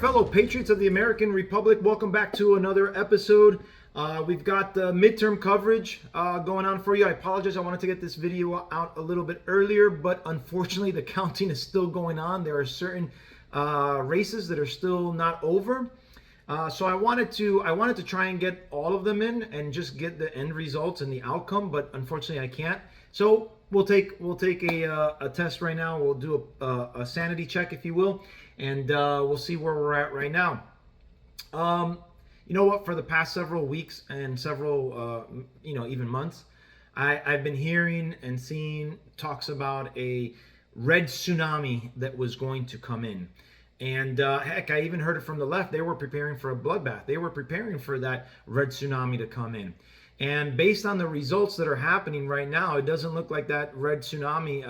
fellow patriots of the American Republic. Welcome back to another episode. We've got the midterm coverage going on for you. I apologize. I wanted to get this video out a little bit earlier, but unfortunately the counting is still going on. There are certain races that are still not over. So I wanted to try and get all of them in and just get the end results and the outcome, but unfortunately I can't. So we'll take a test right now. We'll do a sanity check, if you will, and we'll see where we're at right now. You know what? For the past several weeks and several, even months, I've been hearing and seeing talks about a red tsunami that was going to come in. And heck, I even heard it from the left. They were preparing for a bloodbath. They were preparing for that red tsunami to come in. And based on the results that are happening right now, it doesn't look like that red tsunami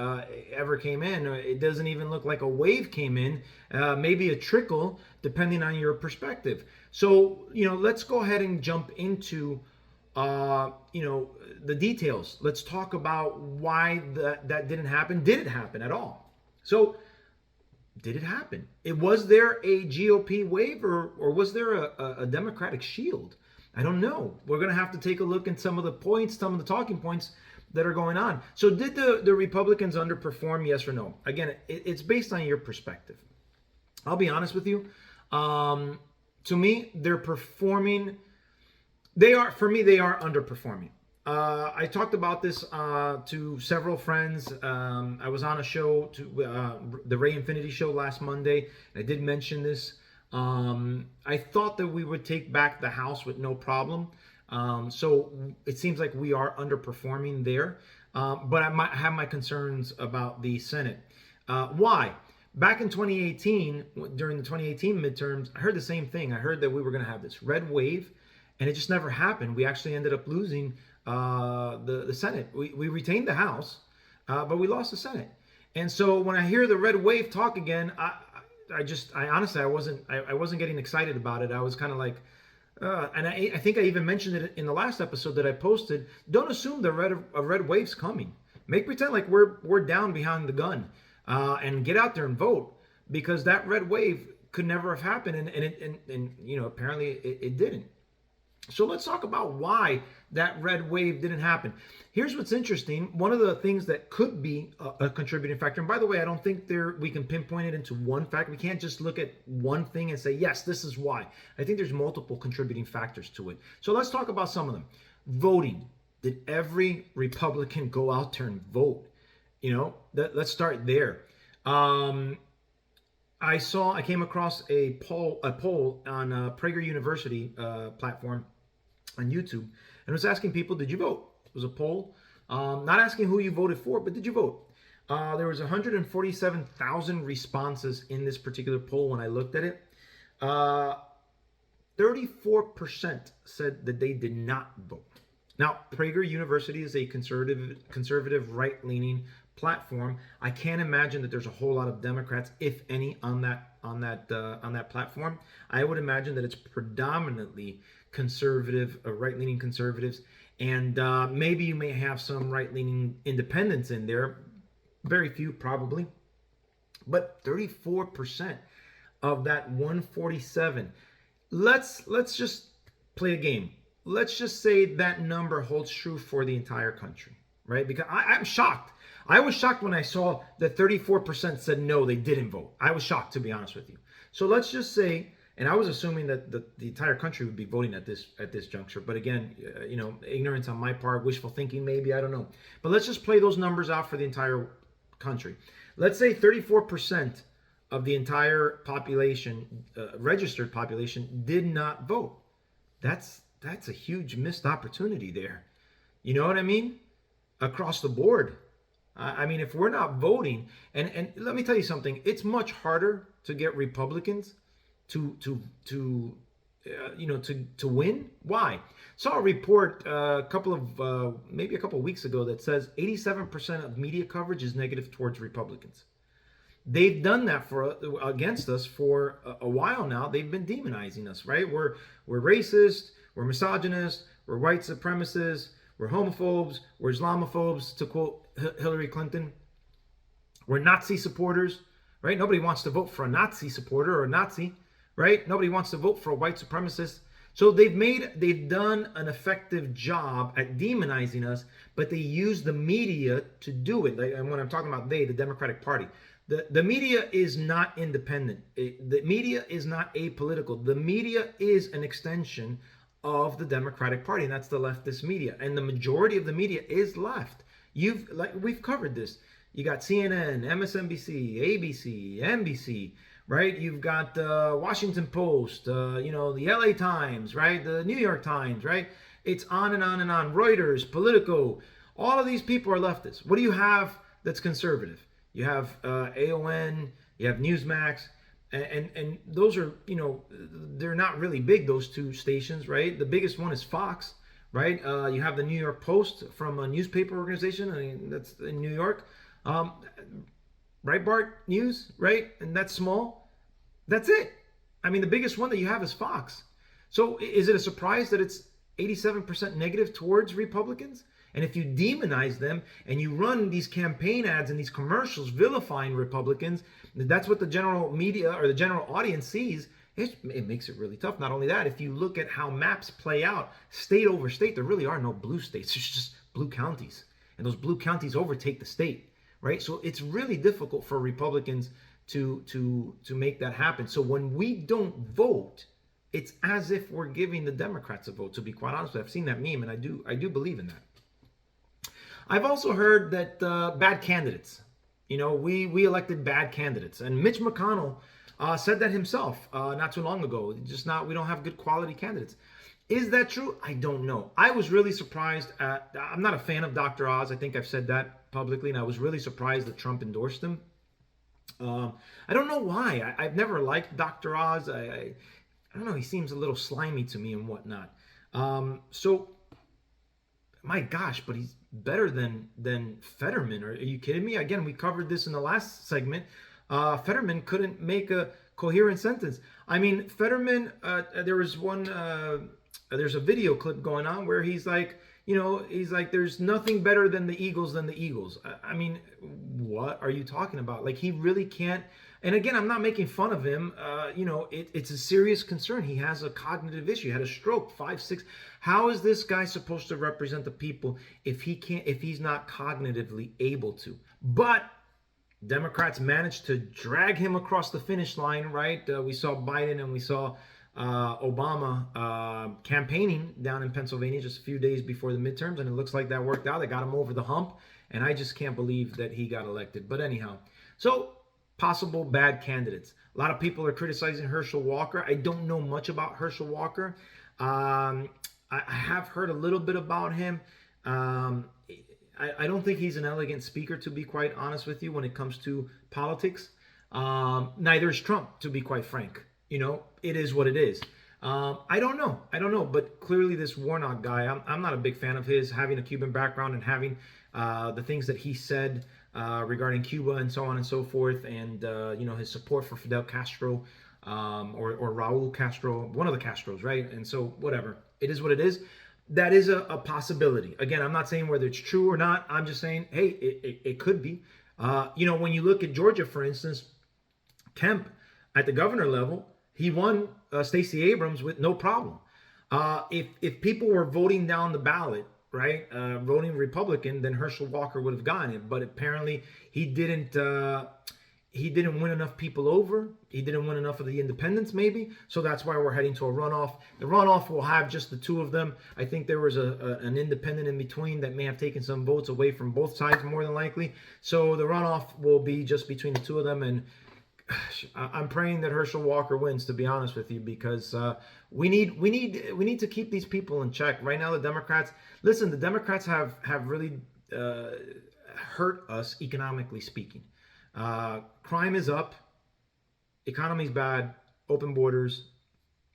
ever came in. It doesn't even look like a wave came in, maybe a trickle, depending on your perspective. So, let's go ahead and jump into, the details. Let's talk about why that didn't happen. Did it happen at all? So, did it happen? Was there a GOP wave or was there a Democratic shield? I don't know. We're going to have to take a look at some of the points, some of the talking points that are going on. So did the Republicans underperform, yes or no? Again, it's based on your perspective. I'll be honest with you. To me, they're performing. They are underperforming. I talked about this to several friends. I was on a show, the Ray Infinity show last Monday. I did mention this. I thought that we would take back the House with no problem. So it seems like we are underperforming there. But I might have my concerns about the Senate. Why? Back in 2018, during the 2018 midterms, I heard the same thing. I heard that we were going to have this red wave, and it just never happened. We actually ended up losing the Senate. We retained the House, but we lost the Senate. And so when I hear the red wave talk again, I honestly wasn't getting excited about it. I was kind of like, and I think I even mentioned it in the last episode that I posted. Don't assume a red wave's coming. Make pretend like we're down behind the gun, and get out there and vote, because that red wave could never have happened, and apparently it didn't. So let's talk about why that red wave didn't happen. Here's what's interesting. One of the things that could be a contributing factor, and by the way, I don't think we can pinpoint it into one fact. We can't just look at one thing and say, yes, this is why. I think there's multiple contributing factors to it. So let's talk about some of them. Voting. Did every Republican go out there and vote? Let's start there. I came across a poll on Prager University platform on YouTube, and it was asking people, did you vote? It was a poll, not asking who you voted for, but did you vote? There was 147,000 responses in this particular poll when I looked at it. 34% said that they did not vote. Now, Prager University is a conservative right-leaning platform. I can't imagine that there's a whole lot of Democrats, if any, on that platform. I would imagine that it's predominantly conservative, right-leaning conservatives, and maybe you may have some right-leaning independents in there. Very few, probably, but 34% of that 147. Let's just play a game. Let's just say that number holds true for the entire country, right? Because I'm shocked. I was shocked when I saw that 34% said no, they didn't vote. I was shocked, to be honest with you. So let's just say, and I was assuming that the entire country would be voting at this juncture. But again, ignorance on my part, wishful thinking maybe, I don't know. But let's just play those numbers out for the entire country. Let's say 34% of the entire population, registered population, did not vote. That's a huge missed opportunity there. You know what I mean? Across the board. I mean, if we're not voting, and let me tell you something, it's much harder to get Republicans to win. Why? Saw a report maybe a couple of weeks ago that says 87% of media coverage is negative towards Republicans. They've done that against us for a while now. They've been demonizing us, right? We're racist, we're misogynist, we're white supremacists, we're homophobes, we're Islamophobes, to quote Hillary Clinton. We're Nazi supporters, right? Nobody wants to vote for a Nazi supporter or a Nazi, right? Nobody wants to vote for a white supremacist. So they've done an effective job at demonizing us, but they use the media to do it. And when I'm talking about they, the Democratic Party, the media is not independent. The media is not apolitical. The media is an extension of the Democratic Party, and that's the leftist media. And the majority of the media is left. We've covered this. You got CNN, MSNBC, ABC, NBC, right? You've got Washington Post, the LA Times, right? The New York Times, right? It's on and on and on. Reuters, Politico, all of these people are leftists. What do you have that's conservative? You have AON, you have Newsmax, and those are, they're not really big, those two stations, right? The biggest one is Fox, right? You have the New York Post from a newspaper organization, I mean, that's in New York. Breitbart News, right? And that's small. That's it. I mean, the biggest one that you have is Fox. So is it a surprise that it's 87% negative towards Republicans? And if you demonize them and you run these campaign ads and these commercials vilifying Republicans, that's what the general media or the general audience sees. It makes it really tough. Not only that, if you look at how maps play out state over state, there really are no blue states. There's just blue counties. And those blue counties overtake the state, right? So it's really difficult for Republicans to make that happen. So when we don't vote, it's as if we're giving the Democrats a vote, to be quite honest. I've seen that meme, and I do believe in that. I've also heard that bad candidates, we elected bad candidates. And Mitch McConnell said that himself not too long ago. We don't have good quality candidates. Is that true? I don't know. I was really surprised I'm not a fan of Dr. Oz. I think I've said that publicly, and I was really surprised that Trump endorsed him. I don't know why. I've never liked Dr. Oz. I don't know. He seems a little slimy to me and whatnot. So, my gosh, but he's better than Fetterman. Are you kidding me? Again, we covered this in the last segment. Fetterman couldn't make a coherent sentence. I mean, Fetterman, there's a video clip going on where he's like, there's nothing better than the Eagles. I mean, what are you talking about? Like, he really can't. And again, I'm not making fun of him. It's a serious concern. He has a cognitive issue. He had a stroke, 5, 6. How is this guy supposed to represent the people if he's not cognitively able to? But Democrats managed to drag him across the finish line, right? We saw Biden and we saw Obama campaigning down in Pennsylvania just a few days before the midterms, and it looks like that worked out. They got him over the hump, and I just can't believe that he got elected. But anyhow, so possible bad candidates. A lot of people are criticizing Herschel Walker. I don't know much about Herschel Walker. I have heard a little bit about him. I don't think he's an elegant speaker, to be quite honest with you, when it comes to politics. Neither is Trump, to be quite frank. It is what it is. I don't know. But clearly this Warnock guy, I'm not a big fan of his, having a Cuban background and having the things that he said regarding Cuba and so on and so forth, and his support for Fidel Castro or Raul Castro, one of the Castros, right? And so whatever, it is what it is. That is a possibility. Again, I'm not saying whether it's true or not. I'm just saying, hey, it could be. When you look at Georgia, for instance, Kemp at the governor level, he won Stacey Abrams with no problem. If people were voting down the ballot, right, voting Republican, then Herschel Walker would have gotten it. But apparently he didn't win enough people over. He didn't win enough of the independents, maybe. So that's why we're heading to a runoff. The runoff will have just the two of them. I think there was an independent in between that may have taken some votes away from both sides, more than likely. So the runoff will be just between the two of them. And gosh, I'm praying that Herschel Walker wins, to be honest with you, because we need to keep these people in check. Right now, the Democrats have really hurt us economically speaking. Crime is up, economy's bad, open borders,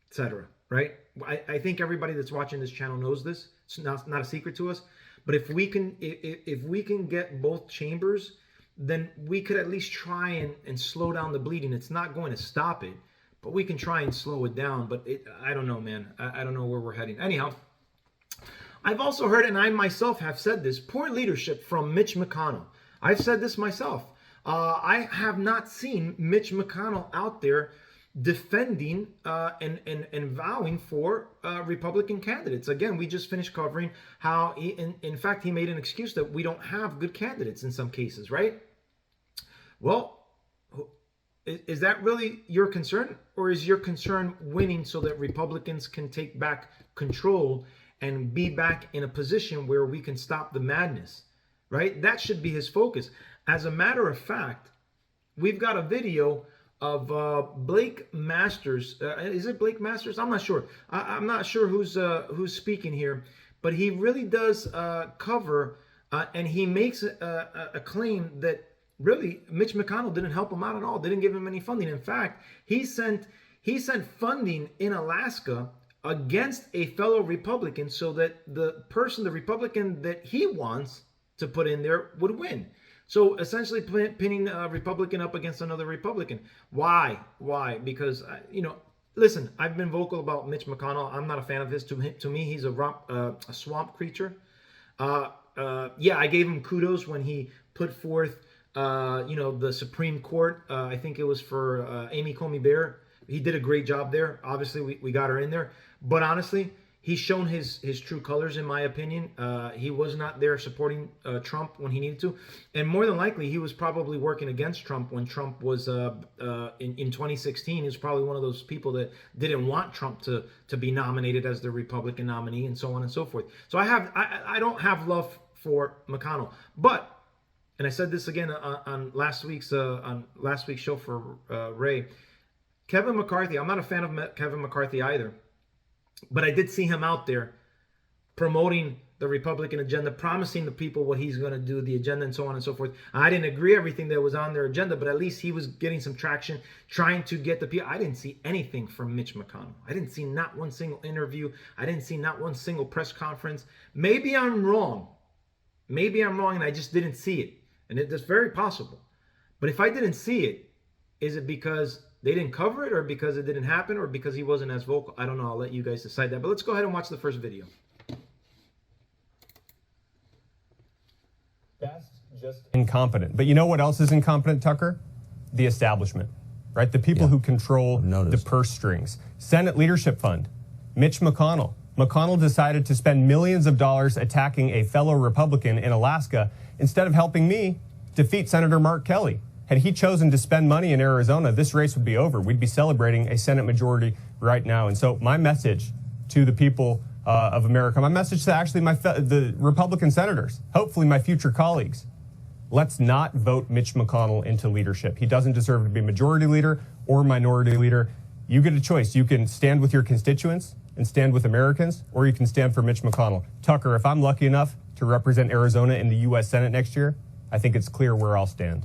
etc. Right? I think everybody that's watching this channel knows this. It's not a secret to us. But if we can get both chambers, then we could at least try and slow down the bleeding. It's not going to stop it, but we can try and slow it down. But I don't know, man. I don't know where we're heading. Anyhow, I've also heard, and I myself have said this, poor leadership from Mitch McConnell. I've said this myself. I have not seen Mitch McConnell out there defending and vowing for Republican candidates. Again, we just finished covering how, in fact, he made an excuse that we don't have good candidates in some cases, right? Well, is that really your concern? Or is your concern winning so that Republicans can take back control and be back in a position where we can stop the madness, right? That should be his focus. As a matter of fact, we've got a video of Blake Masters. Is it Blake Masters? I'm not sure. I'm not sure who's speaking here, but he really does cover and he makes a claim that really Mitch McConnell didn't help him out at all. Didn't give him any funding. In fact, he sent funding in Alaska against a fellow Republican so that the Republican that he wants to put in there would win. So essentially pinning a Republican up against another Republican. Why? Because, listen, I've been vocal about Mitch McConnell. I'm not a fan of his. To me, he's a swamp creature. Yeah, I gave him kudos when he put forth, the Supreme Court. I think it was for Amy Coney Barrett. He did a great job there. Obviously, we got her in there. But honestly, he's shown his true colors, in my opinion. He was not there supporting Trump when he needed to. And more than likely, he was probably working against Trump when Trump was in 2016. He was probably one of those people that didn't want Trump to be nominated as the Republican nominee and so on and so forth. So I don't have love for McConnell. But, and I said this again on last week's show for Ray, Kevin McCarthy, I'm not a fan of Kevin McCarthy either. But I did see him out there promoting the Republican agenda, promising the people what he's going to do, the agenda, and so on and so forth. I didn't agree everything that was on their agenda, but at least he was getting some traction, trying to get the people. I didn't see anything from Mitch McConnell. I didn't see not one single interview. I didn't see not one single press conference. Maybe I'm wrong. And I just didn't see it. And it's very possible. But if I didn't see it, is it because they didn't cover it, or because it didn't happen, or because he wasn't as vocal? I don't know. I'll let you guys decide that. But let's go ahead and watch the first video. That's just incompetent. But you know what else is incompetent, Tucker? The establishment, right? The people who control the purse strings. Senate Leadership Fund, Mitch McConnell. McConnell decided to spend millions of dollars attacking a fellow Republican in Alaska instead of helping me defeat Senator Mark Kelly. Had he chosen to spend money in Arizona, this race would be over. We'd be celebrating a Senate majority right now. And so my message to the people of America, my message to actually the Republican senators, hopefully my future colleagues, let's not vote Mitch McConnell into leadership. He doesn't deserve to be majority leader or minority leader. You get a choice. You can stand with your constituents and stand with Americans, or you can stand for Mitch McConnell. Tucker, if I'm lucky enough to represent Arizona in the U.S. Senate next year, I think it's clear where I'll stand.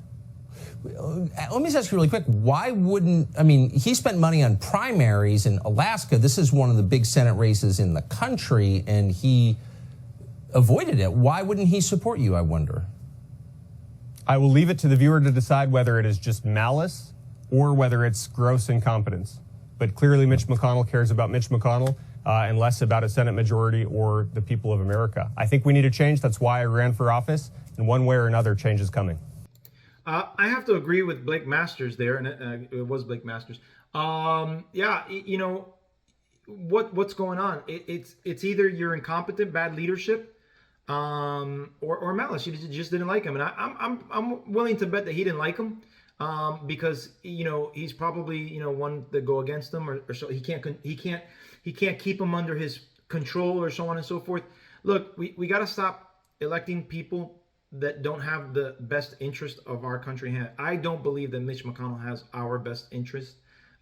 Let me just ask you really quick, why wouldn't, he spent money on primaries in Alaska. This is one of the big Senate races in the country, and he avoided it. Why wouldn't he support you, I wonder? I will leave it to the viewer to decide whether it is just malice or whether it's gross incompetence. But clearly Mitch McConnell cares about Mitch McConnell and less about a Senate majority or the people of America. I think we need a change. That's why I ran for office. And one way or another, change is coming. I have to agree with Blake Masters there, and it was Blake Masters. What's going on? It's either you're incompetent, bad leadership, or malice. You just didn't like him, and I'm willing to bet that he didn't like him, because he's probably one that go against him, or so he can't keep him under his control, or so on and so forth. Look, we got to stop electing people that don't have the best interest of our country in hand. I don't believe that Mitch McConnell has our best interest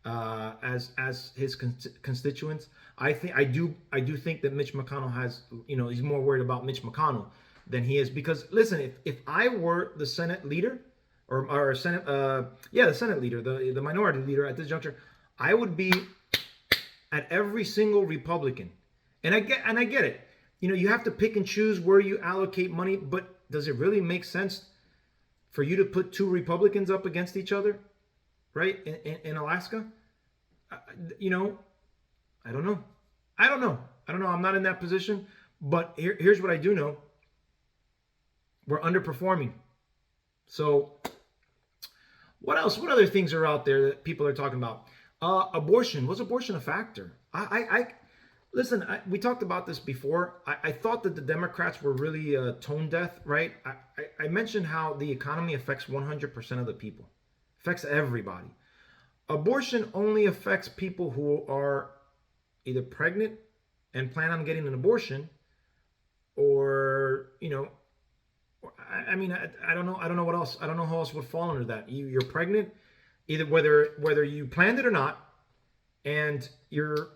as his constituents. I do think that Mitch McConnell has, he's more worried about Mitch McConnell than he is, because listen, if I were the Senate leader or Senate, the Senate leader, the minority leader at this juncture, I would be at every single Republican, and I get it. You have to pick and choose where you allocate money, but does it really make sense for you to put two Republicans up against each other, right? In Alaska? I don't know. I'm not in that position, but here's what I do know. We're underperforming. So what else? What other things are out there that people are talking about? Abortion. Was abortion a factor? Listen, we talked about this before. I thought that the Democrats were really tone deaf, right? I mentioned how the economy affects 100% of the people, affects everybody. Abortion only affects people who are either pregnant and plan on getting an abortion, or I mean, I don't know. I don't know what else. I don't know how else would fall under that. You're pregnant, either whether you planned it or not, and you're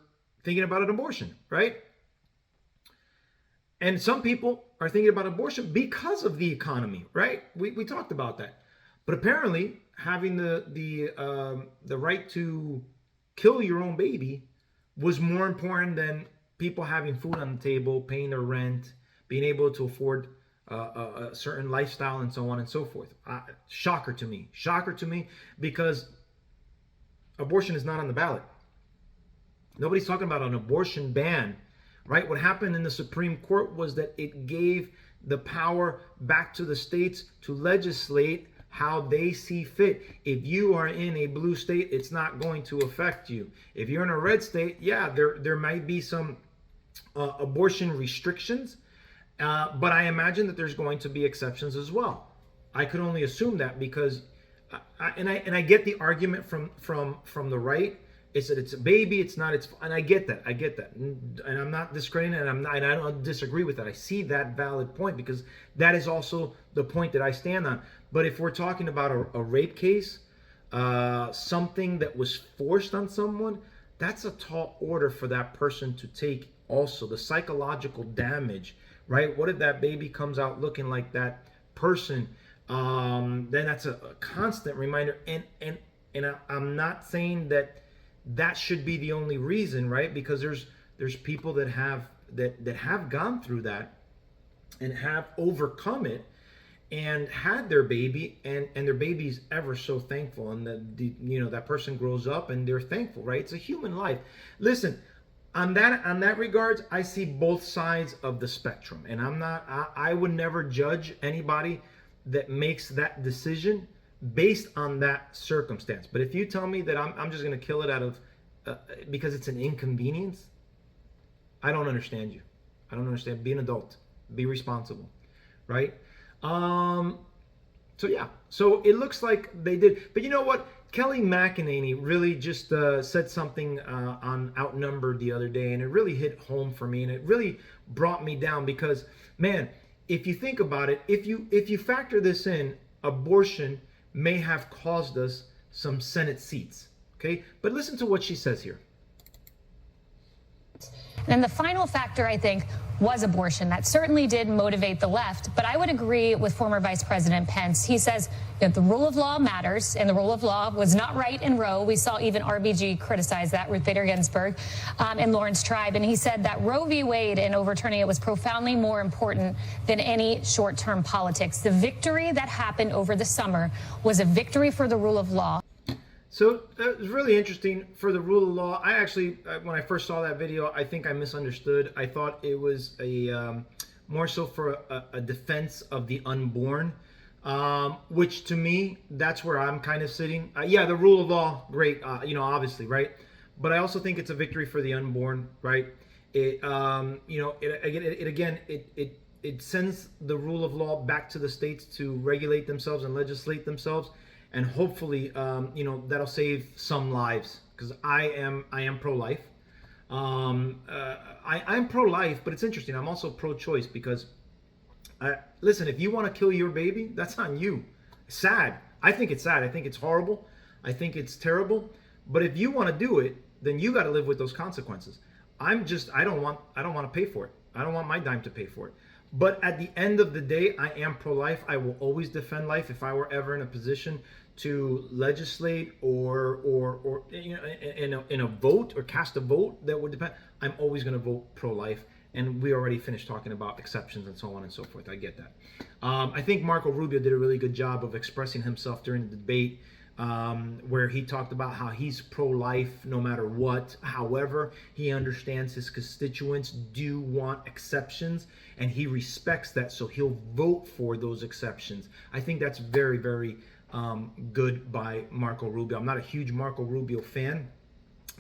thinking about an abortion, right? And some people are thinking about abortion because of the economy, right? We talked about that. But apparently, having the right to kill your own baby was more important than people having food on the table, paying their rent, being able to afford a certain lifestyle, and so on and so forth. Shocker to me, because abortion is not on the ballot. Nobody's talking about an abortion ban, right? What happened in the Supreme Court was that it gave the power back to the states to legislate how they see fit. If you are in a blue state, it's not going to affect you. If you're in a red state, yeah, there might be some abortion restrictions, but I imagine that there's going to be exceptions as well. I could only assume that because, I get the argument from the right. It's that it's a baby, it's not, and I get that, and I'm not discrediting it, and I don't disagree with that. I see that valid point, because that is also the point that I stand on. But if we're talking about a rape case, something that was forced on someone, that's a tall order for that person to take. Also, the psychological damage, right? What if that baby comes out looking like that person? Then that's a constant reminder. And I'm not saying that should be the only reason, right? Because there's people that have gone through that and have overcome it and had their baby, and their baby's ever so thankful, and that person grows up and they're thankful, right? It's a human life. Listen, on that regards, I see both sides of the spectrum, and I would never judge anybody that makes that decision based on that circumstance. But if you tell me that I'm just going to kill it out of because it's an inconvenience, I don't understand you. I don't understand. Be an adult. Be responsible, right? So yeah. So it looks like they did. But you know what? Kelly McEnany really just said something on Outnumbered the other day, and it really hit home for me, and it really brought me down, because, man, if you think about it, if you factor this in, abortion may have caused us some Senate seats. Okay, but listen to what she says here. And the final factor, I think, was abortion. That certainly did motivate the left. But I would agree with former Vice President Pence. He says that the rule of law matters, and the rule of law was not right in Roe. We saw even RBG criticize that, Ruth Bader Ginsburg, and Lawrence Tribe. And he said that Roe v. Wade and overturning it was profoundly more important than any short-term politics. The victory that happened over the summer was a victory for the rule of law. So it was really interesting for the rule of law. I actually, when I first saw that video, I think I misunderstood. I thought it was a more so for a defense of the unborn, which to me, that's where I'm kind of sitting. Yeah, the rule of law, great, obviously, right? But I also think it's a victory for the unborn, right? It sends the rule of law back to the states to regulate themselves and legislate themselves. And hopefully, that'll save some lives, because I am pro-life. I'm pro-life, but it's interesting. I'm also pro-choice, because, listen, if you want to kill your baby, that's on you. Sad. I think it's sad. I think it's horrible. I think it's terrible. But if you want to do it, then you got to live with those consequences. I don't want to pay for it. I don't want my dime to pay for it. But at the end of the day, I am pro-life. I will always defend life. If I were ever in a position to legislate or in a vote or cast a vote that would depend, I'm always going to vote pro-life. And we already finished talking about exceptions and so on and so forth. I get that. I think Marco Rubio did a really good job of expressing himself during the debate, where he talked about how he's pro-life no matter what. However, he understands his constituents do want exceptions, and he respects that, so he'll vote for those exceptions. I think that's very, very good by Marco Rubio. I'm not a huge Marco Rubio fan,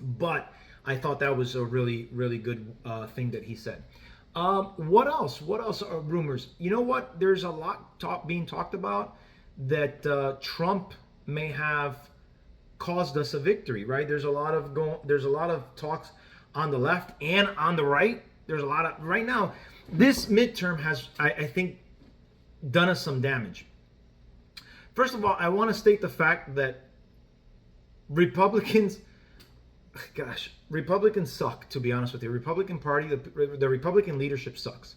But I thought that was a really, really good thing that he said. What else? What else are rumors? You know what? There's a lot being talked about that Trump may have caused us a victory, right? There's a lot of talks on the left and on the right. There's a lot of right now. This midterm has, I think, done us some damage. First of all, I want to state the fact that Republicans suck, to be honest with you. Republican Party, the Republican leadership sucks.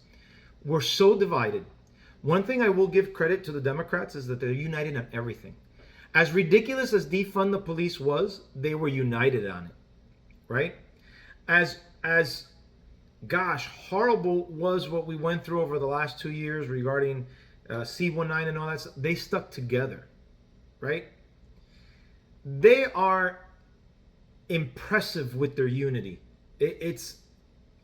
We're so divided. One thing I will give credit to the Democrats is that they're united on everything. As ridiculous as defund the police was, they were united on it, right? As horrible was what we went through over the last 2 years regarding C-19 and all that stuff. They stuck together, right? They are impressive with their unity.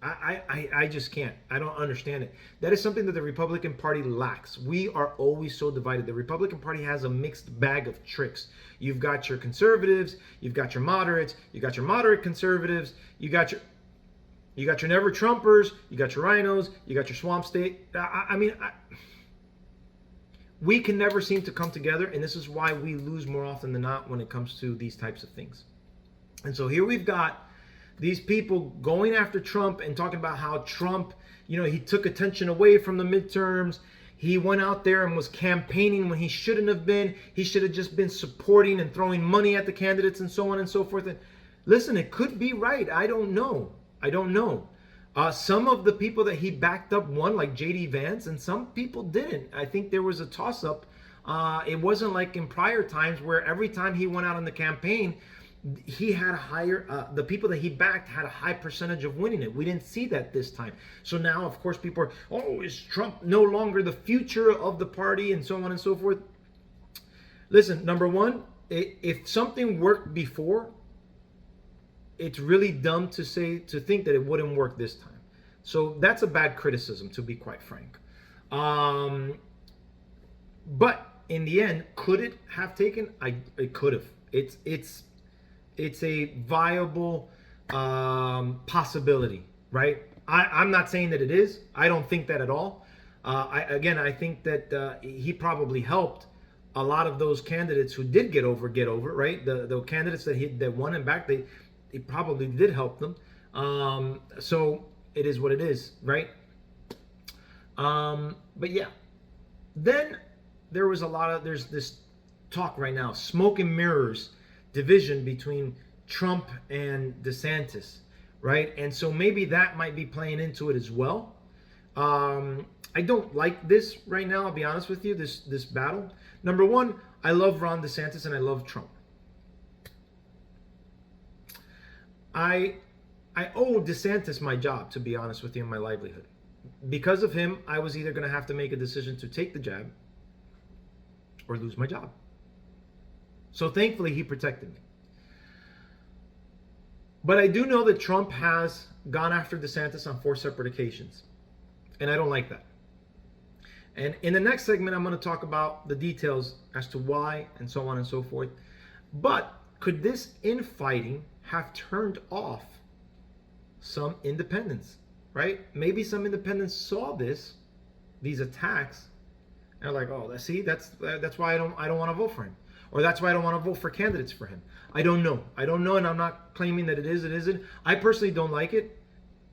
I just can't. I don't understand it. That is something that the Republican Party lacks. We are always so divided. The Republican Party has a mixed bag of tricks. You've got your conservatives, you've got your moderates, you got your moderate conservatives, you got your never Trumpers, you got your rhinos, you got your swamp state. We can never seem to come together, and this is why we lose more often than not when it comes to these types of things. And so here we've got these people going after Trump and talking about how Trump, he took attention away from the midterms. He went out there and was campaigning when he shouldn't have been. He should have just been supporting and throwing money at the candidates and so on and so forth. And listen, it could be right. I don't know. Some of the people that he backed up won, like J.D. Vance, and some people didn't. I think there was a toss-up. It wasn't like in prior times where every time he went out on the campaign, he had a higher, the people that he backed had a high percentage of winning it. We didn't see that this time. So now, of course, people are, is Trump no longer the future of the party and so on and so forth? Listen, number one, if something worked before, it's really dumb to think that it wouldn't work this time. So that's a bad criticism, to be quite frank. But in the end, could it have taken? It could have. It's a viable possibility, right? I'm not saying that it is. I don't think that at all. I think that he probably helped a lot of those candidates who did get over, right? The candidates that won and back, he probably did help them. So it is what it is, right? But yeah, then there's this talk right now, smoke and mirrors division between Trump and DeSantis, right? And so maybe that might be playing into it as well. I don't like this right now, I'll be honest with you, this battle. Number one, I love Ron DeSantis and I love Trump. I owe DeSantis my job, to be honest with you, and my livelihood. Because of him, I was either going to have to make a decision to take the jab or lose my job. So thankfully, he protected me. But I do know that Trump has gone after DeSantis on 4 separate occasions. And I don't like that. And in the next segment, I'm going to talk about the details as to why and so on and so forth. But could this infighting have turned off some independents, right? Maybe some independents saw these attacks, and are like, oh, see, that's why I don't want to vote for him, or that's why I don't want to vote for candidates for him. I don't know, and I'm not claiming that it isn't. I personally don't like it,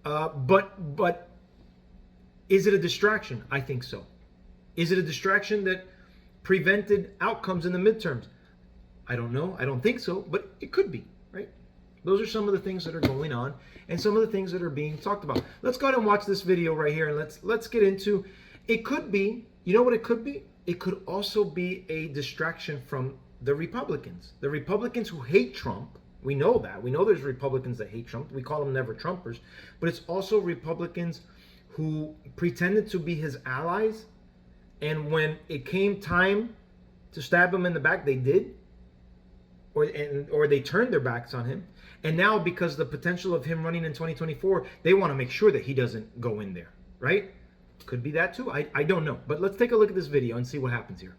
but is it a distraction? I think so. Is it a distraction that prevented outcomes in the midterms? I don't know. I don't think so, but it could be, right? Those are some of the things that are going on and some of the things that are being talked about. Let's go ahead and watch this video right here, and let's get into, it could be, you know what it could be? It could also be a distraction from the Republicans. The Republicans who hate Trump, we know that. We know there's Republicans that hate Trump. We call them never Trumpers. But it's also Republicans who pretended to be his allies, and when it came time to stab him in the back, they did. Or they turned their backs on him. And now, because the potential of him running in 2024, they want to make sure that he doesn't go in there, right? Could be that too. I don't know. But let's take a look at this video and see what happens here.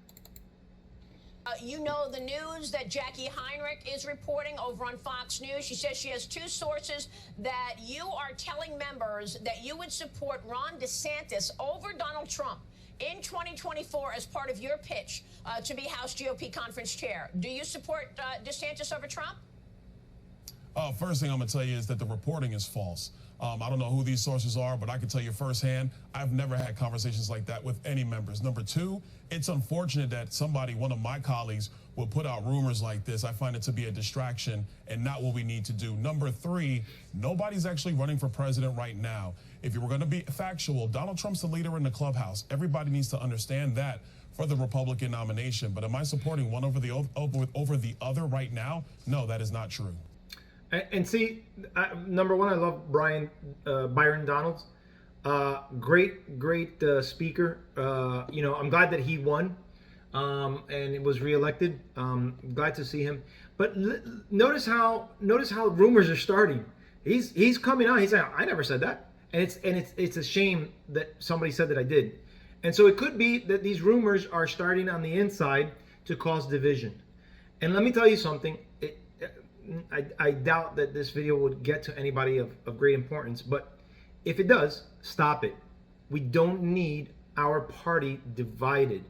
You know the news that Jackie Heinrich is reporting over on Fox News. She says she has two sources that you are telling members that you would support Ron DeSantis over Donald Trump in 2024 as part of your pitch to be House GOP conference chair. Do you support DeSantis over Trump? First thing I'm going to tell you is that the reporting is false. I don't know who these sources are, but I can tell you firsthand, I've never had conversations like that with any members. Number two, it's unfortunate that one of my colleagues, will put out rumors like this. I find it to be a distraction and not what we need to do. Number three, nobody's actually running for president right now. If you were going to be factual, Donald Trump's the leader in the clubhouse. Everybody needs to understand that for the Republican nomination. But am I supporting one over the other right now? No, that is not true. And see, number one, I love Byron Donalds. Great speaker. I'm glad that he won and was reelected. Glad to see him. But notice how rumors are starting. He's coming out. He's saying, I never said that, and it's a shame that somebody said that I did. And so it could be that these rumors are starting on the inside to cause division. And let me tell you something. I doubt that this video would get to anybody of great importance, but if it does, stop it. We don't need our party divided.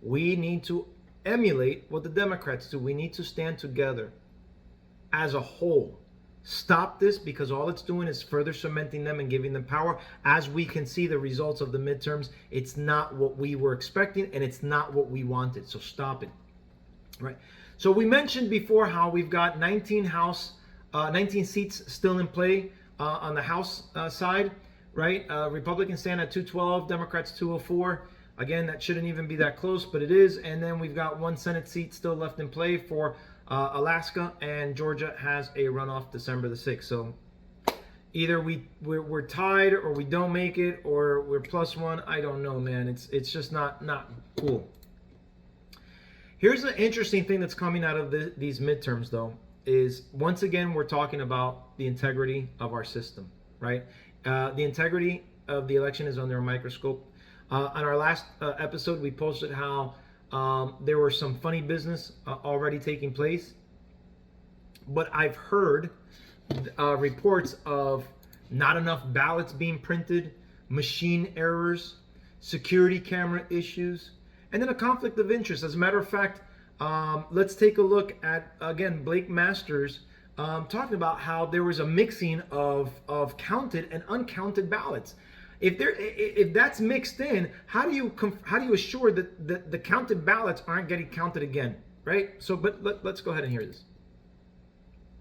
We need to emulate what the Democrats do. We need to stand together as a whole. Stop this, because all it's doing is further cementing them and giving them power. As we can see the results of the midterms, it's not what we were expecting and it's not what we wanted. So stop it. Right. So we mentioned before how we've got 19 seats still in play on the House side, right? Republicans stand at 212, Democrats 204. Again, that shouldn't even be that close, but it is. And then we've got one Senate seat still left in play for Alaska, and Georgia has a runoff December the 6th. So either we're tied, or we don't make it, or we're +1. I don't know, man. It's just not cool. Here's the interesting thing that's coming out of these midterms, though, is once again, we're talking about the integrity of our system, right? The integrity of the election is under a microscope. On our last episode, we posted how there were some funny business already taking place. But I've heard reports of not enough ballots being printed, machine errors, security camera issues, and then a conflict of interest. As a matter of fact, let's take a look at, again, Blake Masters talking about how there was a mixing of counted and uncounted ballots. If that's mixed in, how do you assure that the counted ballots aren't getting counted again, right? So, but let's go ahead and hear this.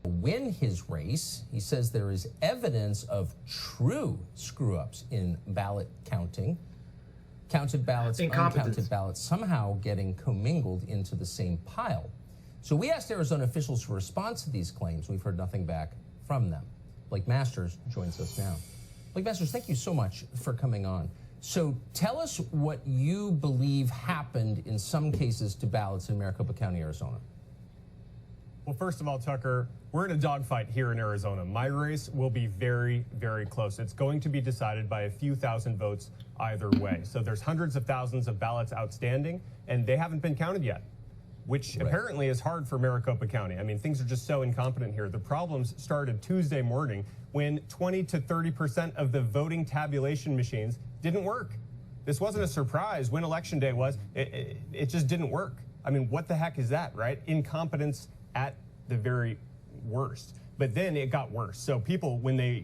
Win his race, he says there is evidence of true screw-ups in ballot counting. Counted ballots, uncounted ballots somehow getting commingled into the same pile. So we asked Arizona officials for a response to these claims. We've heard nothing back from them. Blake Masters joins us now. Blake Masters, thank you so much for coming on. So tell us what you believe happened in some cases to ballots in Maricopa County, Arizona. Well, first of all, Tucker, we're in a dogfight here in Arizona. My race will be very, very close. It's going to be decided by a few thousand votes either way. So there's hundreds of thousands of ballots outstanding, and they haven't been counted yet, which apparently is hard for Maricopa County. I mean, things are just so incompetent here. The problems started Tuesday morning when 20 to 30% of the voting tabulation machines didn't work. This wasn't a surprise when Election Day was. It just didn't work. I mean, what the heck is that, right? Incompetence at the very worst. But then it got worse. So people, when they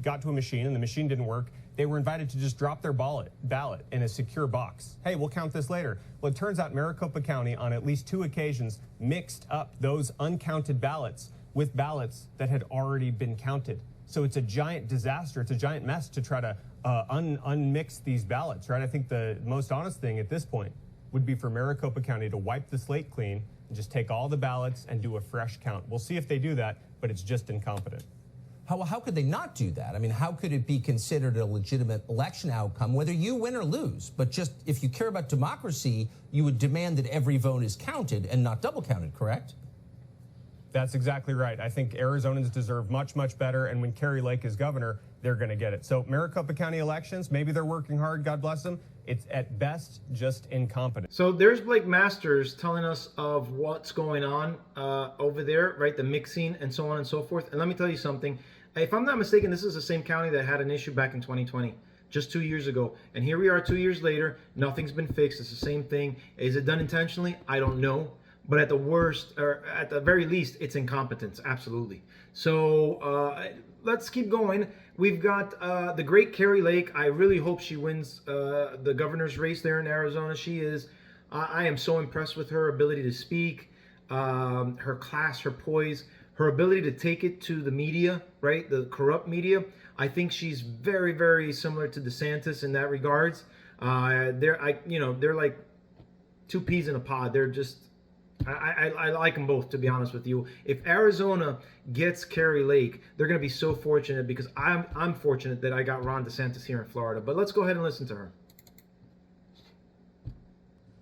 got to a machine and the machine didn't work, they were invited to just drop their ballot in a secure box. Hey, we'll count this later. Well, it turns out Maricopa County, on at least 2 occasions, mixed up those uncounted ballots with ballots that had already been counted. So it's a giant disaster. It's a giant mess to try to unmix these ballots, right? I think the most honest thing at this point would be for Maricopa County to wipe the slate clean and just take all the ballots and do a fresh count. We'll see if they do that, but it's just incompetent. How could they not do that? I mean, how could it be considered a legitimate election outcome, whether you win or lose? But just if you care about democracy, you would demand that every vote is counted and not double counted, correct? That's exactly right. I think Arizonans deserve much, much better. And when Kari Lake is governor, they're going to get it. So Maricopa County elections, maybe they're working hard, God bless them. It's at best just incompetent. So there's Blake Masters telling us of what's going on over there, right? The mixing and so on and so forth. And let me tell you something. If I'm not mistaken, this is the same county that had an issue back in 2020, just 2 years ago. And here we are 2 years later. Nothing's been fixed. It's the same thing. Is it done intentionally? I don't know. But at the worst, or at the very least, it's incompetence. Absolutely. So let's keep going. We've got the great Kari Lake. I really hope she wins the governor's race there in Arizona. She is. I am so impressed with her ability to speak, her class, her poise, her ability to take it to the media, right? The corrupt media. I think she's very, very similar to DeSantis in that regards. They're like two peas in a pod. They're just. I like them both, to be honest with you. If Arizona gets Kari Lake, they're going to be so fortunate, because I'm fortunate that I got Ron DeSantis here in Florida. But let's go ahead and listen to her.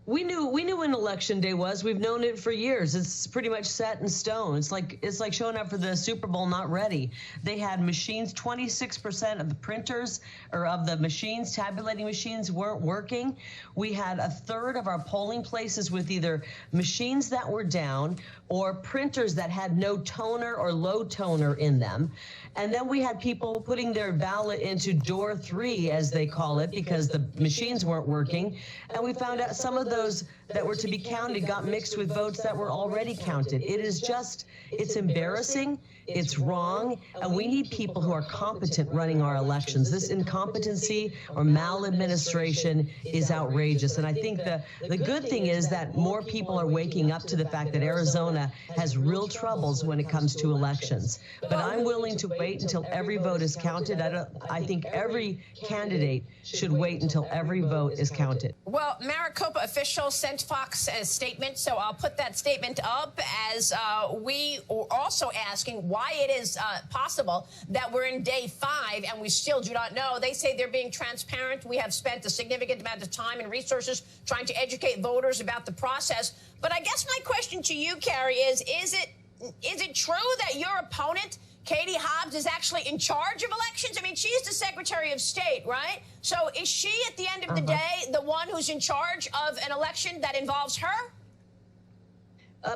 We knew when election day was. We've known it for years. It's pretty much set in stone. It's like showing up for the Super Bowl not ready. They had machines. 26% of the printers or of the machines, tabulating machines, weren't working. We had a third of our polling places with either machines that were down or printers that had no toner or low toner in them. And then we had people putting their ballot into door 3, as they call it, because the machines weren't working. And we found out some of those that were to be counted got mixed with votes that were already counted. It is just, it's embarrassing, it's wrong, and we need people who are competent running our elections. This incompetency or maladministration is outrageous. And I think the good thing is that more people are waking up to the fact that Arizona has real troubles when it comes to elections. But I'm willing to wait until every vote is counted. I think every candidate should wait until every vote is counted. Well, Maricopa officials sent Fox a statement, so I'll put that statement up, as we are also asking why it is possible that we're in day 5 and we still do not know. They say they're being transparent. We have spent a significant amount of time and resources trying to educate voters about the process. But I guess my question to you, Kari, is it true that your opponent, Katie Hobbs, is actually in charge of elections? I mean, she's the Secretary of State, right? So is she, at the end of the day, the one who's in charge of an election that involves her?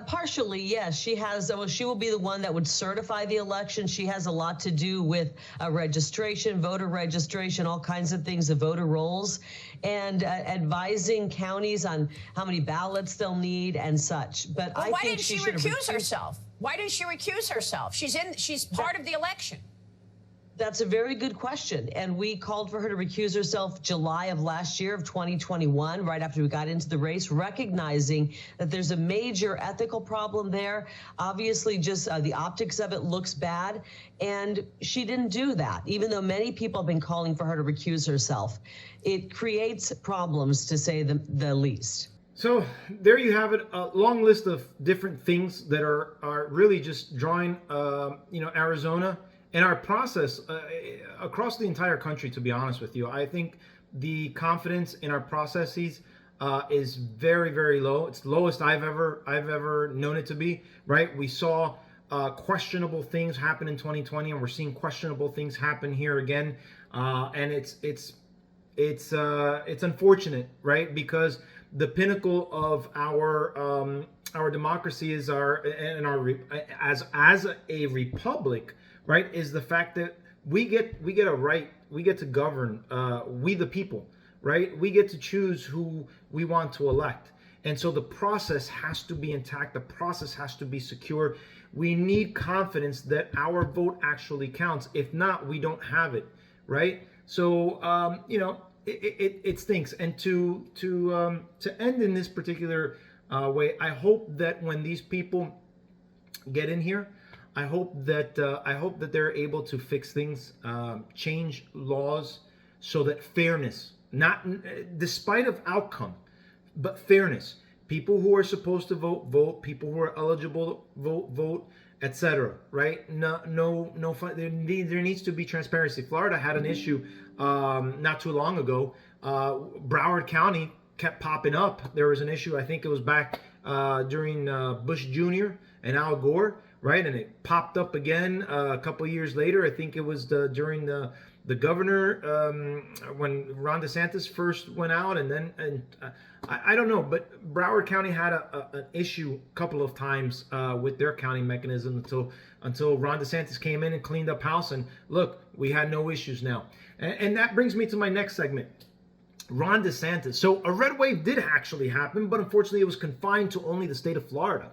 Partially, yes. She will be the one that would certify the election. She has a lot to do with registration, voter registration, all kinds of things, the voter rolls, and advising counties on how many ballots they'll need and such. But well, I think she should recuse herself? Why didn't she recuse herself? She's part of the election. That's a very good question. And we called for her to recuse herself July of last year, of 2021, right after we got into the race, recognizing that there's a major ethical problem there. Obviously, just the optics of it looks bad. And she didn't do that, even though many people have been calling for her to recuse herself. It creates problems, to say the least. So there you have it, a long list of different things that are really just drawing, Arizona and our process across the entire country. To be honest with you, I think the confidence in our processes is very, very low. It's the lowest I've ever known it to be. Right? We saw questionable things happen in 2020, and we're seeing questionable things happen here again, and it's unfortunate, right? Because the pinnacle of our democracy is as a republic, right, is the fact that we get a right, we get to govern, we the people, right? We get to choose who we want to elect. And so the process has to be intact. The process has to be secure. We need confidence that our vote actually counts. If not, we don't have it, right? So, it stinks. And to end in this particular way, I hope that when these people get in here, I hope that they're able to fix things, change laws, so that fairness, not despite of outcome, but fairness. People who are supposed to vote. People who are eligible to vote, etc. Right? No. There needs to be transparency. Florida had an issue not too long ago. Broward County kept popping up. There was an issue. I think it was back during Bush Jr. and Al Gore, right? And it popped up again a couple years later. I think it was during the governor when Ron DeSantis first went out, and I don't know, but Broward County had an issue a couple of times with their counting mechanism until Ron DeSantis came in and cleaned up house. And look, we had no issues now. And that brings me to my next segment. Ron DeSantis. So a red wave did actually happen, but unfortunately it was confined to only the state of Florida.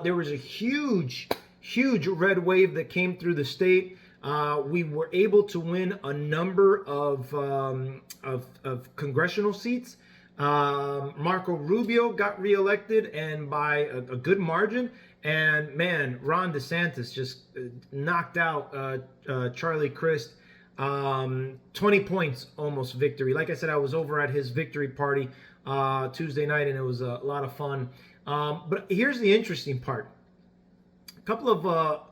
There was a huge red wave that came through the state. We were able to win a number of congressional seats. Marco Rubio got reelected, and by a good margin. And man, Ron DeSantis just knocked out Charlie Crist. 20 points almost victory. Like I said, I was over at his victory party Tuesday night, and it was a lot of fun. But here's the interesting part. A couple of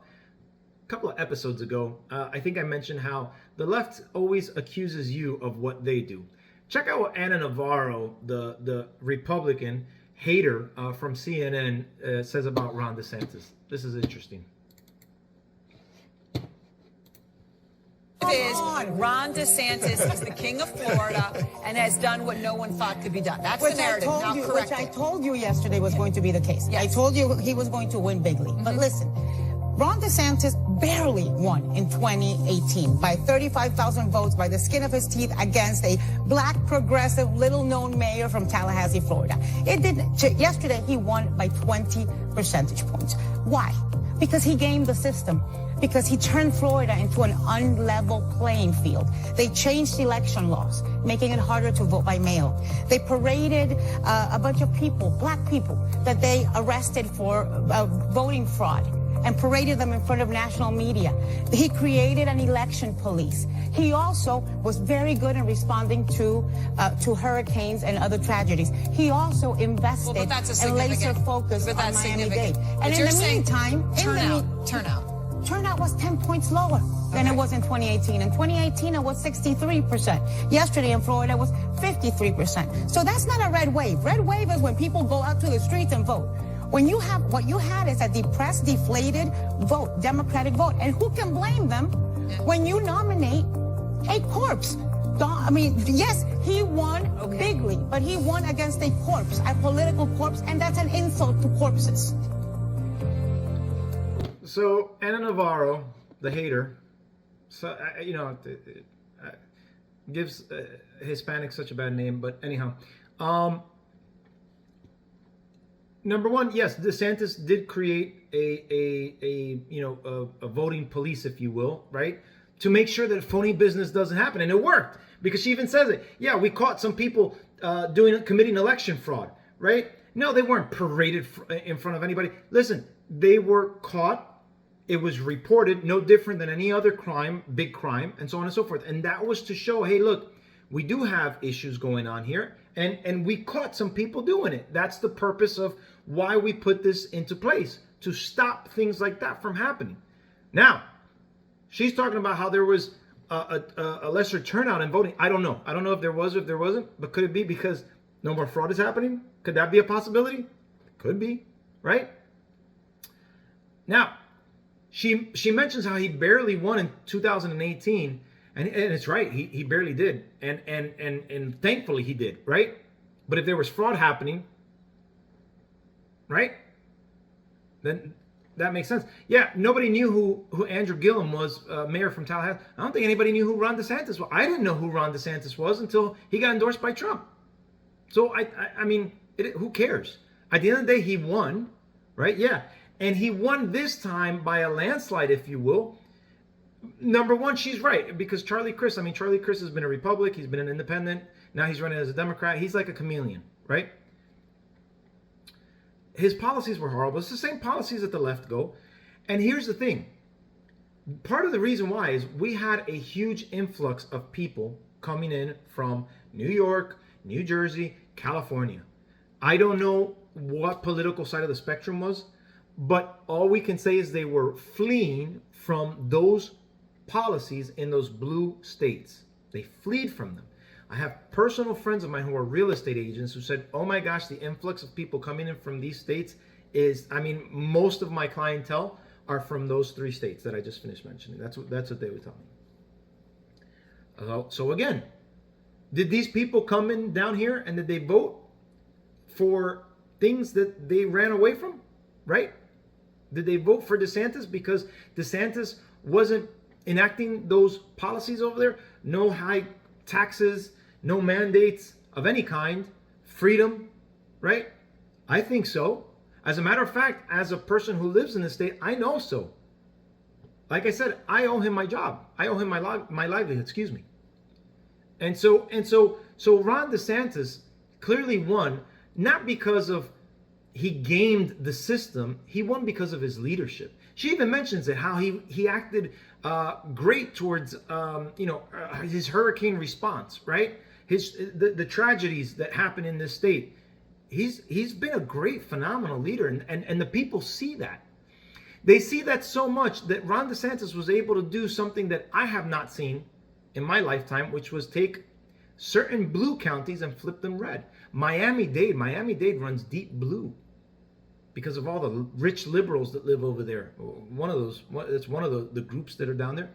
episodes ago, I think I mentioned how the left always accuses you of what they do. Check out what Ana Navarro, the Republican hater from CNN, says about Ron DeSantis. This is interesting. Is Ron DeSantis is the king of Florida and has done what no one thought could be done. That's the narrative. Now correct Which I it. told you yesterday was going to be the case. Yes. I told you he was going to win bigly. But listen, Ron DeSantis barely won in 2018 by 35,000 votes by the skin of his teeth against a black, progressive, little-known mayor from Tallahassee, Florida. Yesterday, he won by 20 percentage points. Why? Because he gamed the system. Because he turned Florida into an unlevel playing field. They changed election laws, making it harder to vote by mail. They paraded a bunch of people, black people, that they arrested for voting fraud and paraded them in front of national media. He created an election police. He also was very good in responding to hurricanes and other tragedies. He also invested and laser focused on Miami-Dade. And in the meantime, turnout was 10 points lower than it was in 2018. In 2018, it was 63%. Yesterday in Florida, it was 53%. So that's not a red wave. Red wave is when people go out to the streets and vote. When you have, what you had is a depressed, deflated vote, Democratic vote. And who can blame them when you nominate a corpse? I mean, yes, he won bigly, but he won against a corpse, a political corpse, and that's an insult to corpses. So Ana Navarro, the hater, gives Hispanics such a bad name. But anyhow, number one, yes, DeSantis did create a voting police, if you will, right, to make sure that phony business doesn't happen, and it worked because she even says it. Yeah, we caught some people committing election fraud, right? No, they weren't paraded in front of anybody. Listen, they were caught. It was reported, no different than any other crime, big crime, and so on and so forth. And that was to show, hey, look, we do have issues going on here, and we caught some people doing it. That's the purpose of why we put this into place, to stop things like that from happening. Now, she's talking about how there was a lesser turnout in voting. I don't know. I don't know if there was or if there wasn't, but could it be because no more fraud is happening? Could that be a possibility? Could be, right? Now, she mentions how he barely won in 2018, and it's right, he barely did, and thankfully he did, right? But if there was fraud happening, right, then that makes sense. Yeah, nobody knew who Andrew Gillum was, mayor from Tallahassee. I don't think anybody knew who Ron DeSantis was. I didn't know who Ron DeSantis was until he got endorsed by Trump. So I mean, who cares? At the end of the day, he won, right? Yeah. And he won this time by a landslide, if you will. Number one, she's right, because Charlie Crist has been a Republican, he's been an independent, now he's running as a Democrat. He's like a chameleon, right? His policies were horrible. It's the same policies that the left go. And here's the thing. Part of the reason why is we had a huge influx of people coming in from New York, New Jersey, California. I don't know what political side of the spectrum was, but all we can say is they were fleeing from those policies in those blue states. They fled from them. I have personal friends of mine who are real estate agents who said, oh my gosh, the influx of people coming in from these states is, I mean, most of my clientele are from those 3 states that I just finished mentioning. That's what they would tell me. So again, did these people come in down here and did they vote for things that they ran away from, right? Did they vote for DeSantis because DeSantis wasn't enacting those policies over there? No high taxes, no mandates of any kind, freedom, right? I think so. As a matter of fact, as a person who lives in the state, I know so. Like I said, I owe him my job. I owe him my livelihood, excuse me. And so Ron DeSantis clearly won, not because of he gamed the system, he won because of his leadership. She even mentions it, how he acted great towards his hurricane response, right? The tragedies that happen in this state. He's been a great, phenomenal leader, and the people see that. They see that so much that Ron DeSantis was able to do something that I have not seen in my lifetime, which was take certain blue counties and flip them red. Miami-Dade runs deep blue because of all the rich liberals that live over there. It's one of the groups that are down there.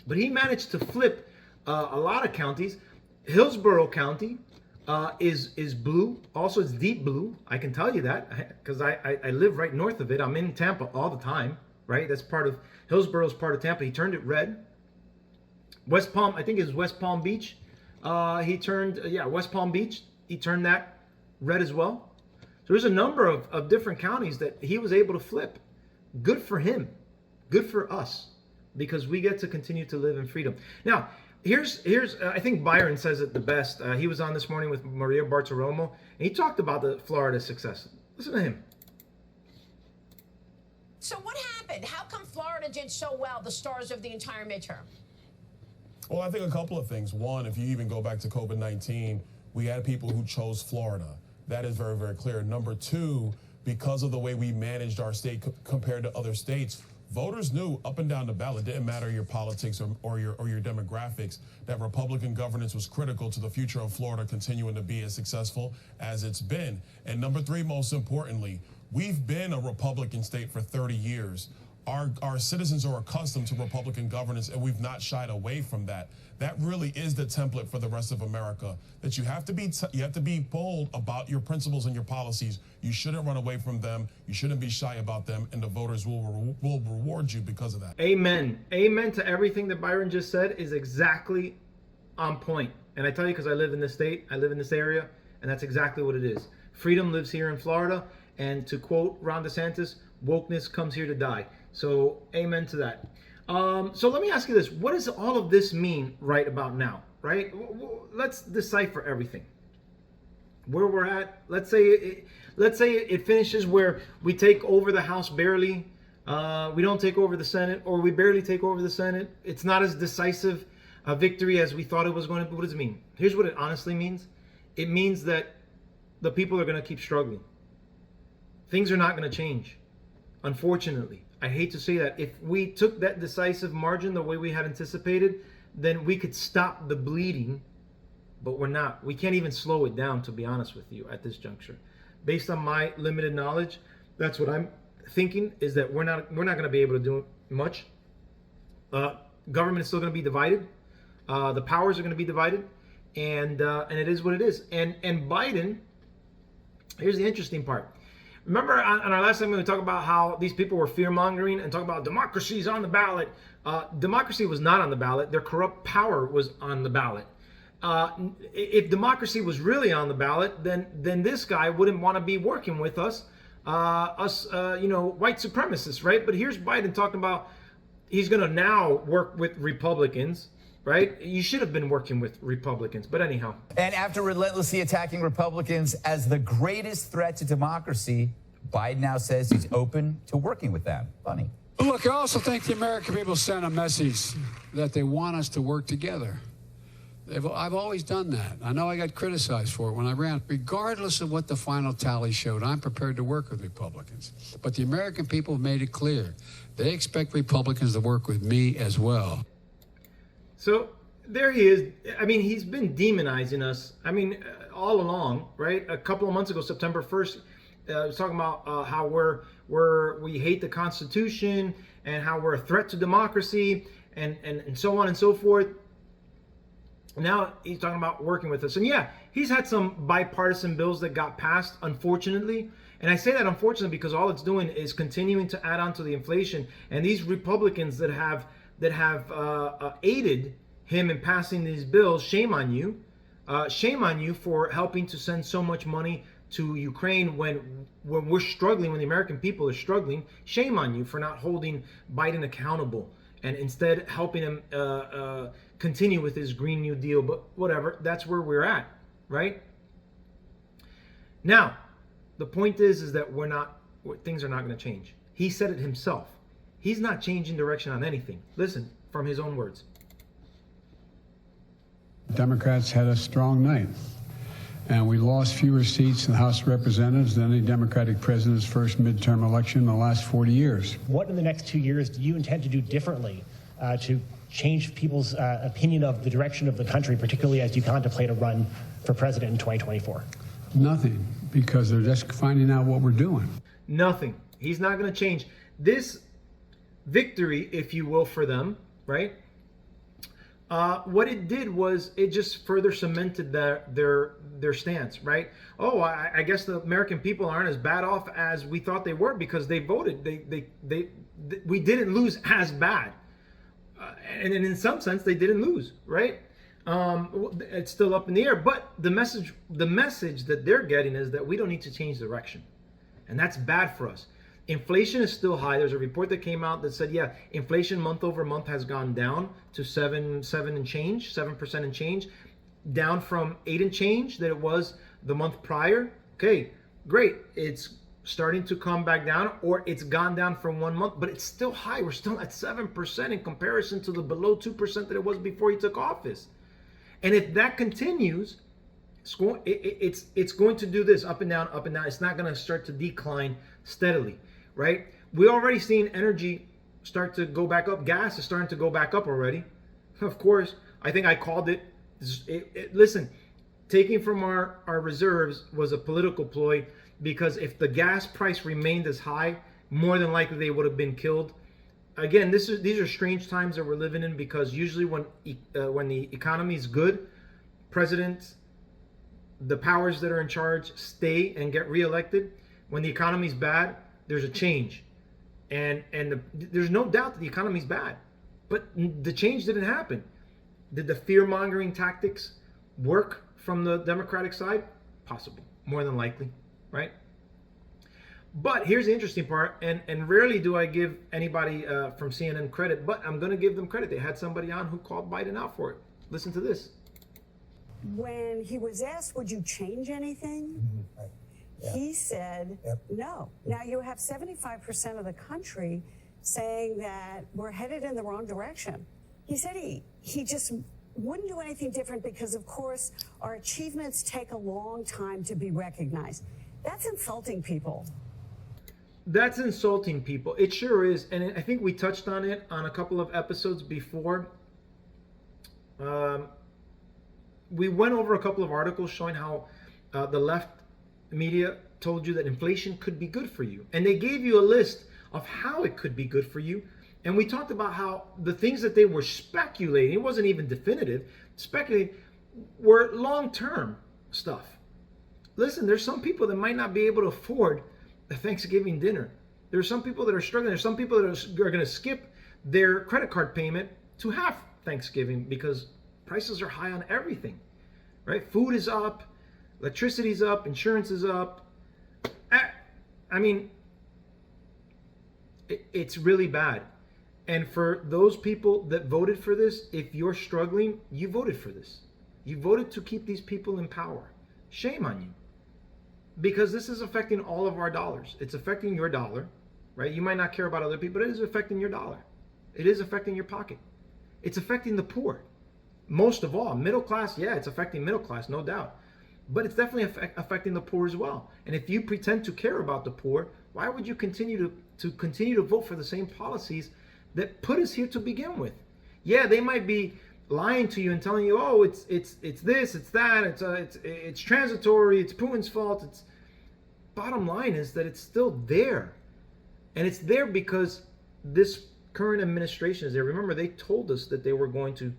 But he managed to flip a lot of counties. Hillsborough County is blue. Also, it's deep blue. I can tell you that because I live right north of it. I'm in Tampa all the time, right? That's part of Hillsborough's part of Tampa. He turned it red. West Palm, I think it was West Palm Beach. West Palm Beach. He turned that red as well. So there's a number of different counties that he was able to flip. Good for him. Good for us, because we get to continue to live in freedom. Now, here's I think Byron says it the best. He was on this morning with Maria Bartiromo, and he talked about the Florida success. Listen to him. So what happened? How come Florida did so well, the stars of the entire midterm? Well, I think a couple of things. One, if you even go back to COVID-19, we had people who chose Florida. That is very, very clear. Number two, because of the way we managed our state compared to other states, voters knew up and down the ballot, didn't matter your politics or your demographics, that Republican governance was critical to the future of Florida continuing to be as successful as it's been. And number three, most importantly, we've been a Republican state for 30 years. Our citizens are accustomed to Republican governance, and we've not shied away from that. That really is the template for the rest of America. That you have to be bold about your principles and your policies. You shouldn't run away from them. You shouldn't be shy about them, and the voters will reward you because of that. Amen. Amen to everything that Byron just said is exactly on point. And I tell you, because I live in this state, I live in this area, and that's exactly what it is. Freedom lives here in Florida, and to quote Ron DeSantis, wokeness comes here to die. So amen to that. So let me ask you this. What does all of this mean right about now, right? Let's decipher everything. Where we're at, let's say it finishes where we take over the House barely, we don't take over the Senate, or we barely take over the Senate. It's not as decisive a victory as we thought it was going to be. What does it mean? Here's what it honestly means. It means that the people are going to keep struggling. Things are not going to change, unfortunately. I hate to say that. If we took that decisive margin the way we had anticipated, then we could stop the bleeding, but we're not. We can't even slow it down, to be honest with you, at this juncture. Based on my limited knowledge, that's what I'm thinking, is that we're not going to be able to do much. Government is still going to be divided. The powers are going to be divided, and it is what it is. And Biden, here's the interesting part. Remember on our last segment, we talked about how these people were fear-mongering and talk about democracy's on the ballot. Democracy was not on the ballot. Their corrupt power was on the ballot. If democracy was really on the ballot, then this guy wouldn't want to be working with us, white supremacists, right? But here's Biden talking about he's going to now work with Republicans. Right? You should have been working with Republicans, but anyhow. And after relentlessly attacking Republicans as the greatest threat to democracy, Biden now says he's open to working with them. Funny. Look, I also think the American people sent a message that they want us to work together. I've always done that. I know I got criticized for it when I ran. Regardless of what the final tally showed, I'm prepared to work with Republicans. But the American people have made it clear. They expect Republicans to work with me as well. So there he is. I mean, he's been demonizing us. I mean, all along, right? A couple of months ago, September 1st, was talking about how we hate the Constitution and how we're a threat to democracy and so on and so forth. Now he's talking about working with us. And yeah, he's had some bipartisan bills that got passed, unfortunately. And I say that unfortunately because all it's doing is continuing to add on to the inflation. And these Republicans that have aided him in passing these bills, shame on you. Shame on you for helping to send so much money to Ukraine when we're struggling, when the American people are struggling. Shame on you for not holding Biden accountable and instead helping him continue with his Green New Deal. But whatever, that's where we're at, right? Now, the point is that things are not going to change. He said it himself. He's not changing direction on anything. Listen from his own words. Democrats had a strong night, and we lost fewer seats in the House of Representatives than any Democratic president's first midterm election in the last 40 years. What in the next 2 years do you intend to do differently to change people's opinion of the direction of the country, particularly as you contemplate a run for president in 2024? Nothing, because they're just finding out what we're doing. Nothing. He's not going to change. This victory, if you will, for them, right? What it did was it just further cemented their stance, right? Oh, I guess the American people aren't as bad off as we thought they were because they voted. We didn't lose as bad, and in some sense they didn't lose, right? It's still up in the air, but the message that they're getting is that we don't need to change direction, and that's bad for us. Inflation is still high. There's a report that came out that said, yeah, inflation month over month has gone down to 7% and change, down from 8 and change that it was the month prior. Okay, great. It's starting to come back down, or it's gone down from 1 month, but it's still high. We're still at 7% in comparison to the below 2% that it was before he took office. And if that continues, it's going to do this up and down, up and down. It's not going to start to decline steadily. Right? We already seen energy start to go back up. Gas is starting to go back up already. Of course, I think I called it. Listen, taking from our reserves was a political ploy because if the gas price remained as high, more than likely they would have been killed. Again, these are strange times that we're living in because usually when the economy is good, presidents, the powers that are in charge stay and get reelected. When the economy is bad, there's a change, and there's no doubt that the economy's bad, but the change didn't happen. Did the fear-mongering tactics work from the Democratic side? Possible, more than likely, right? But here's the interesting part, and rarely do I give anybody from CNN credit, but I'm going to give them credit. They had somebody on who called Biden out for it. Listen to this. When he was asked, would you change anything? Right. Yeah. He said, no. Now you have 75% of the country saying that we're headed in the wrong direction. He said he just wouldn't do anything different because, of course, our achievements take a long time to be recognized. That's insulting people. That's insulting people. It sure is. And I think we touched on it on a couple of episodes before. We went over a couple of articles showing how the left media told you that inflation could be good for you, and they gave you a list of how it could be good for you. And we talked about how the things that they were speculating, it wasn't even definitive, speculating, were long-term stuff. Listen, there's some people that might not be able to afford a Thanksgiving dinner. There are some people that are struggling. There's some people that are going to skip their credit card payment to have Thanksgiving because prices are high on everything, right? Food is up. Electricity's up, insurance is up. I mean, it's really bad. And for those people that voted for this, if you're struggling, you voted for this. You voted to keep these people in power. Shame on you. Because this is affecting all of our dollars. It's affecting your dollar, right? You might not care about other people, but it is affecting your dollar. It is affecting your pocket. It's affecting the poor. Most of all, middle class, yeah, it's affecting middle class, no doubt. But it's definitely affecting the poor as well. And if you pretend to care about the poor, why would you continue to vote for the same policies that put us here to begin with? Yeah, they might be lying to you and telling you, oh, it's this, it's that, it's transitory, it's Putin's fault. bottom line is that it's still there. And it's there because this current administration is there. Remember, they told us that they were going to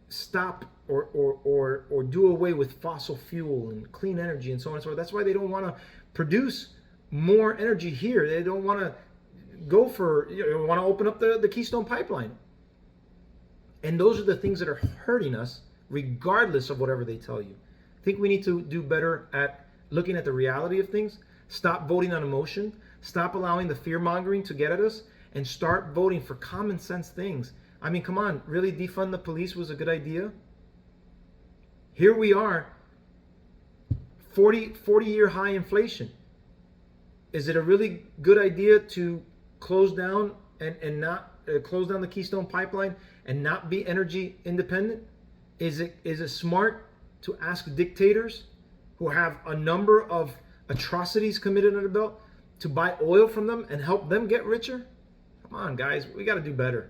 stop or do away with fossil fuel and clean energy and so on and so forth. That's why they don't want to produce more energy here. They don't want to go for, want to open up the Keystone Pipeline. And those are the things that are hurting us, regardless of whatever they tell you. I think we need to do better at looking at the reality of things. Stop voting on emotion. Stop allowing the fear-mongering to get at us, and start voting for common sense things. I mean, come on, really defund the police was a good idea? Here we are, 40-year high inflation. Is it a really good idea to close down and not close down the Keystone Pipeline and not be energy independent? Is it smart to ask dictators who have a number of atrocities committed under the belt to buy oil from them and help them get richer? Come on, guys, we got to do better.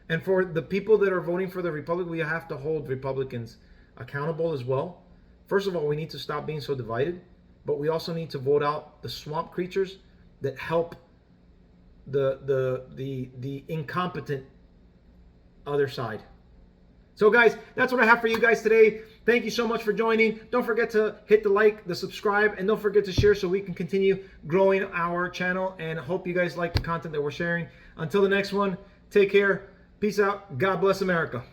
And for the people that are voting for the Republic, we have to hold Republicans accountable as well. First of all, we need to stop being so divided, but we also need to vote out the swamp creatures that help the incompetent other side. So guys, that's what I have for you guys today. Thank you so much for joining. Don't forget to hit the like, the subscribe, and don't forget to share so we can continue growing our channel, and hope you guys like the content that we're sharing. Until the next one, take care. Peace out. God bless America.